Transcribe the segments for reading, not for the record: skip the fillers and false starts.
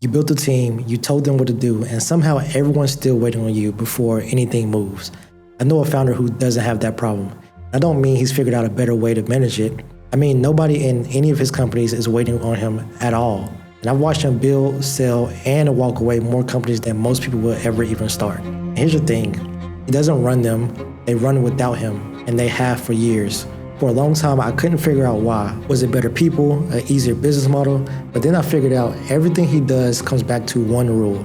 You built a team, you told them what to do, and somehow everyone's still waiting on you before anything moves. I know a founder who doesn't have that problem. I don't mean he's figured out a better way to manage it. I mean, nobody in any of his companies is waiting on him at all. And I've watched him build, sell, and walk away more companies than most people will ever even start. And here's the thing, he doesn't run them, they run without him, and they have for years. For a long time, I couldn't figure out why. Was it better people, an easier business model? But then I figured out everything he does comes back to one rule: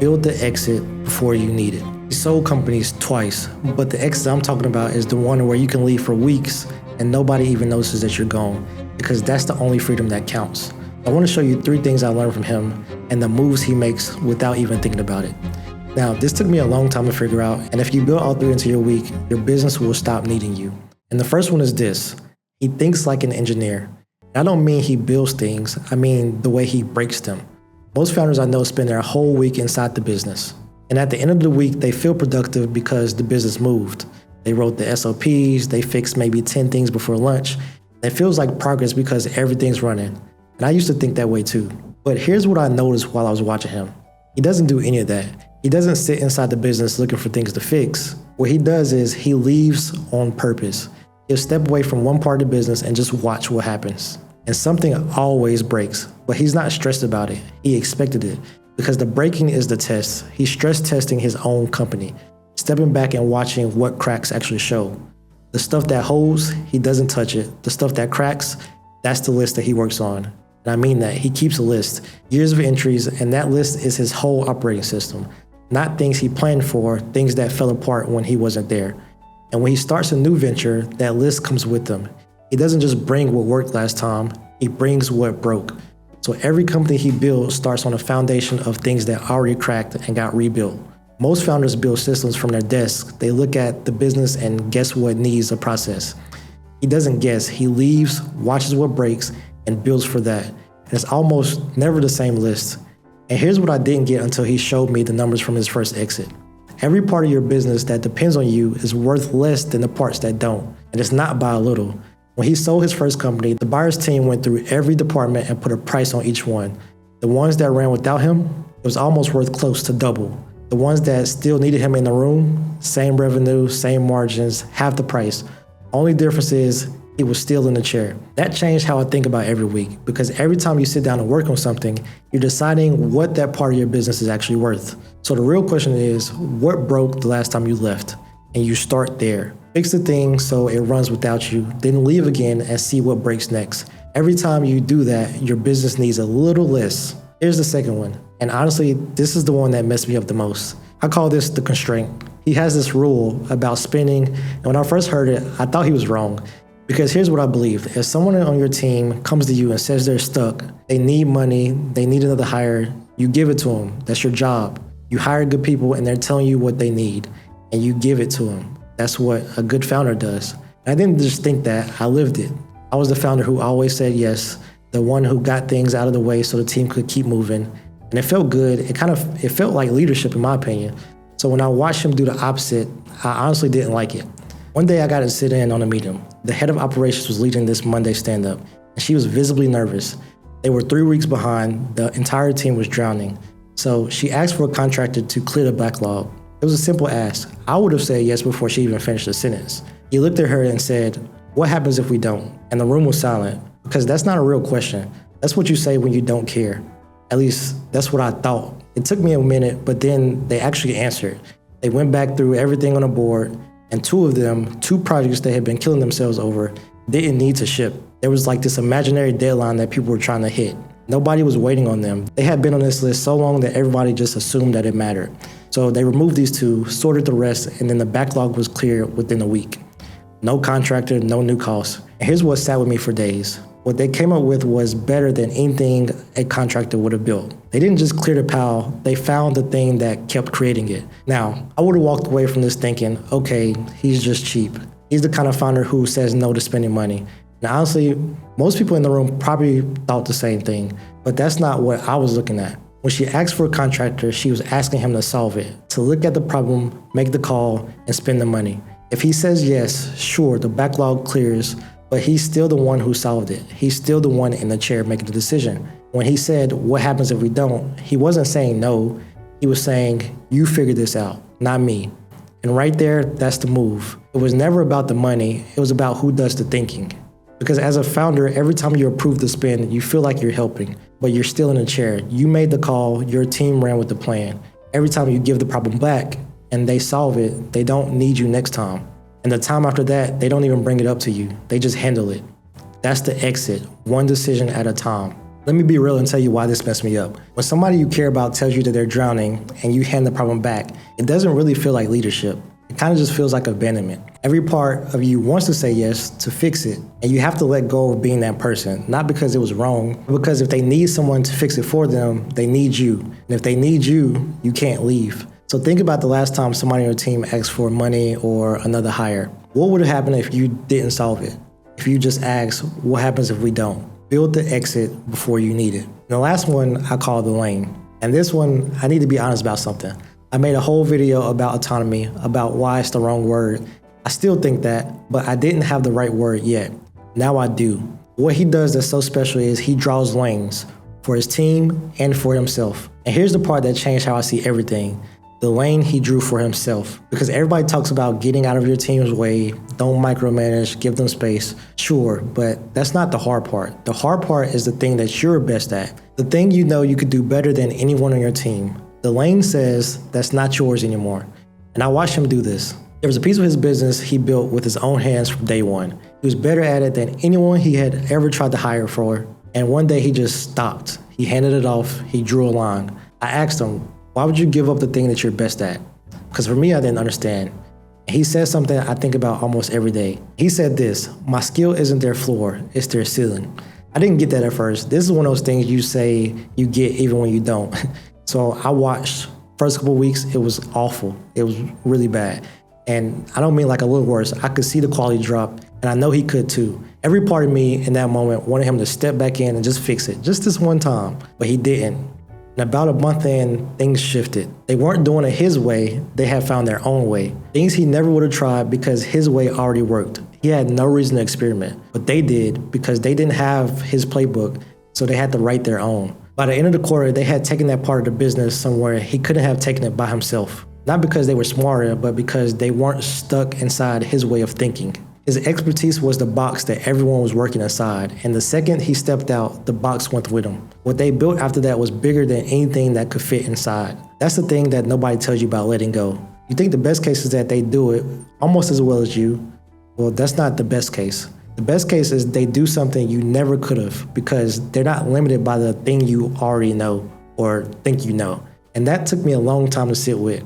build the exit before you need it. He sold companies twice, but the exit I'm talking about is the one where you can leave for weeks and nobody even notices that you're gone, because that's the only freedom that counts. I want to show you 3 things I learned from him and the moves he makes without even thinking about it. Now, this took me a long time to figure out, and if you build all 3 into your week, your business will stop needing you. And the first one is this: he thinks like an engineer. And I don't mean he builds things, I mean the way he breaks them. Most founders I know spend their whole week inside the business. And at the end of the week, they feel productive because the business moved. They wrote the SOPs, they fixed maybe 10 things before lunch. It feels like progress because everything's running. And I used to think that way too. But here's what I noticed while I was watching him. He doesn't do any of that. He doesn't sit inside the business looking for things to fix. What he does is he leaves on purpose. He'll step away from one part of the business and just watch what happens. And something always breaks, but he's not stressed about it. He expected it, because the breaking is the test. He's stress testing his own company, stepping back and watching what cracks actually show. The stuff that holds, he doesn't touch it. The stuff that cracks, that's the list that he works on. And I mean that. He keeps a list, years of entries, and that list is his whole operating system. Not things he planned for, things that fell apart when he wasn't there. And when he starts a new venture, that list comes with him. He doesn't just bring what worked last time, he brings what broke. So every company he builds starts on a foundation of things that already cracked and got rebuilt. Most founders build systems from their desks. They look at the business and guess what needs a process. He doesn't guess, he leaves, watches what breaks, and builds for that. And it's almost never the same list. And here's what I didn't get until he showed me the numbers from his first exit. Every part of your business that depends on you is worth less than the parts that don't, and it's not by a little. When he sold his first company, the buyer's team went through every department and put a price on each one. The ones that ran without him, it was almost worth close to double. The ones that still needed him in the room, same revenue, same margins, half the price. Only difference is he was still in the chair. That changed how I think about every week, because every time you sit down and work on something, you're deciding what that part of your business is actually worth. So the real question is, what broke the last time you left? And you start there. Fix the thing so it runs without you, then leave again and see what breaks next. Every time you do that, your business needs a little less. Here's the second one. And honestly, this is the one that messed me up the most. I call this the constraint. He has this rule about spending, and when I first heard it, I thought he was wrong. Because here's what I believe. If someone on your team comes to you and says they're stuck, they need money, they need another hire, you give it to them. That's your job. You hire good people and they're telling you what they need, and you give it to them. That's what a good founder does. And I didn't just think that, I lived it. I was the founder who always said yes, the one who got things out of the way so the team could keep moving. And it felt good. It felt like leadership in my opinion. So when I watched him do the opposite, I honestly didn't like it. One day I got to sit in on a meeting. The head of operations was leading this Monday stand-up, and she was visibly nervous. They were 3 weeks behind. The entire team was drowning. So she asked for a contractor to clear the backlog. It was a simple ask. I would have said yes before she even finished the sentence. He looked at her and said, "What happens if we don't?" And the room was silent, because that's not a real question. That's what you say when you don't care. At least that's what I thought. It took me a minute, but then they actually answered. They went back through everything on the board, and 2 of them, 2 projects they had been killing themselves over, didn't need to ship. There was like this imaginary deadline that people were trying to hit. Nobody was waiting on them. They had been on this list so long that everybody just assumed that it mattered. So they removed these 2, sorted the rest, and then the backlog was cleared within a week. No contractor, no new costs. And here's what sat with me for days. What they came up with was better than anything a contractor would have built. They didn't just clear the pile, they found the thing that kept creating it. Now, I would have walked away from this thinking, okay, he's just cheap. He's the kind of founder who says no to spending money. And honestly, most people in the room probably thought the same thing, but that's not what I was looking at. When she asked for a contractor, she was asking him to solve it, to look at the problem, make the call, and spend the money. If he says yes, sure, the backlog clears, but he's still the one who solved it. He's still the one in the chair making the decision. When he said, what happens if we don't, he wasn't saying no. He was saying, you figure this out, not me. And right there, that's the move. It was never about the money. It was about who does the thinking. Because as a founder, every time you approve the spend, you feel like you're helping, but you're still in a chair. You made the call, your team ran with the plan. Every time you give the problem back and they solve it, they don't need you next time. And the time after that, they don't even bring it up to you. They just handle it. That's the exit, one decision at a time. Let me be real and tell you why this messed me up. When somebody you care about tells you that they're drowning and you hand the problem back, it doesn't really feel like leadership. It kind of just feels like abandonment. Every part of you wants to say yes to fix it, and you have to let go of being that person, not because it was wrong, but because if they need someone to fix it for them, they need you. And if they need you, you can't leave. So think about the last time somebody on your team asked for money or another hire. What would have happened if you didn't solve it? If you just asked, what happens if we don't? Build the exit before you need it. And the last one I call the lane. And this one, I need to be honest about something. I made a whole video about autonomy, about why it's the wrong word. I still think that, but I didn't have the right word yet. Now I do. What he does that's so special is he draws lanes for his team and for himself. And here's the part that changed how I see everything. The lane he drew for himself. Because everybody talks about getting out of your team's way, don't micromanage, give them space. Sure, but that's not the hard part. The hard part is the thing that you're best at. The thing you know you could do better than anyone on your team. The lane says that's not yours anymore. And I watched him do this. There was a piece of his business he built with his own hands from day one. He was better at it than anyone he had ever tried to hire for. And one day he just stopped. He handed it off. He drew a line. I asked him, why would you give up the thing that you're best at? Because for me, I didn't understand. He said something I think about almost every day. He said this, my skill isn't their floor, it's their ceiling. I didn't get that at first. This is one of those things you say you get even when you don't. So I watched. First couple of weeks, it was awful. It was really bad. And I don't mean like a little worse. I could see the quality drop, and I know he could too. Every part of me in that moment wanted him to step back in and just fix it, just this one time, but he didn't. And about a month in, things shifted. They weren't doing it his way, they had found their own way. Things he never would have tried because his way already worked. He had no reason to experiment, but they did because they didn't have his playbook, so they had to write their own. By the end of the quarter, they had taken that part of the business somewhere he couldn't have taken it by himself. Not because they were smarter, but because they weren't stuck inside his way of thinking. His expertise was the box that everyone was working inside, and the second he stepped out, the box went with him. What they built after that was bigger than anything that could fit inside. That's the thing that nobody tells you about letting go. You think the best case is that they do it almost as well as you. Well, that's not the best case. The best case is they do something you never could have because they're not limited by the thing you already know or think you know. And that took me a long time to sit with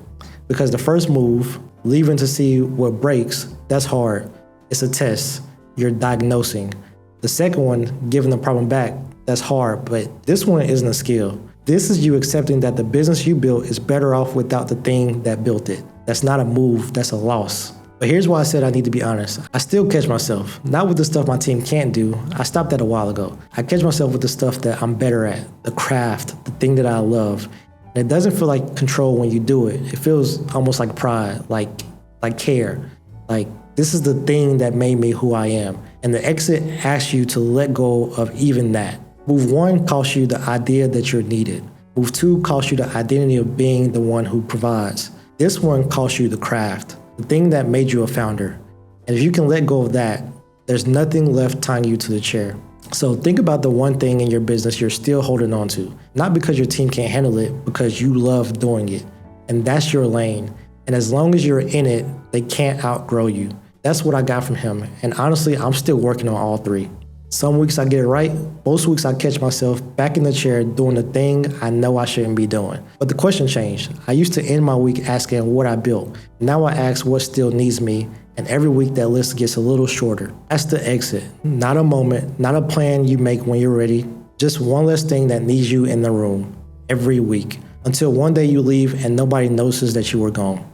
because the first move, leaving to see what breaks, that's hard. It's a test. You're diagnosing. The second one, giving the problem back, that's hard, but this one isn't a skill. This is you accepting that the business you built is better off without the thing that built it. That's not a move, that's a loss. But here's why I said I need to be honest. I still catch myself, not with the stuff my team can't do. I stopped that a while ago. I catch myself with the stuff that I'm better at, the craft, the thing that I love. And it doesn't feel like control when you do it. It feels almost like pride, like care, like this is the thing that made me who I am. And the exit asks you to let go of even that. Move 1 costs you the idea that you're needed. Move 2 costs you the identity of being the one who provides. This one costs you the craft, the thing that made you a founder. And if you can let go of that, there's nothing left tying you to the chair. So think about the one thing in your business you're still holding on to, not because your team can't handle it, because you love doing it. And that's your lane. And as long as you're in it, they can't outgrow you. That's what I got from him. And honestly, I'm still working on all 3. Some weeks I get it right. Most weeks I catch myself back in the chair doing the thing I know I shouldn't be doing. But the question changed. I used to end my week asking what I built. Now I ask what still needs me. And every week that list gets a little shorter. That's the exit. Not a moment, not a plan you make when you're ready. Just one less thing that needs you in the room every week. Until one day you leave and nobody notices that you were gone.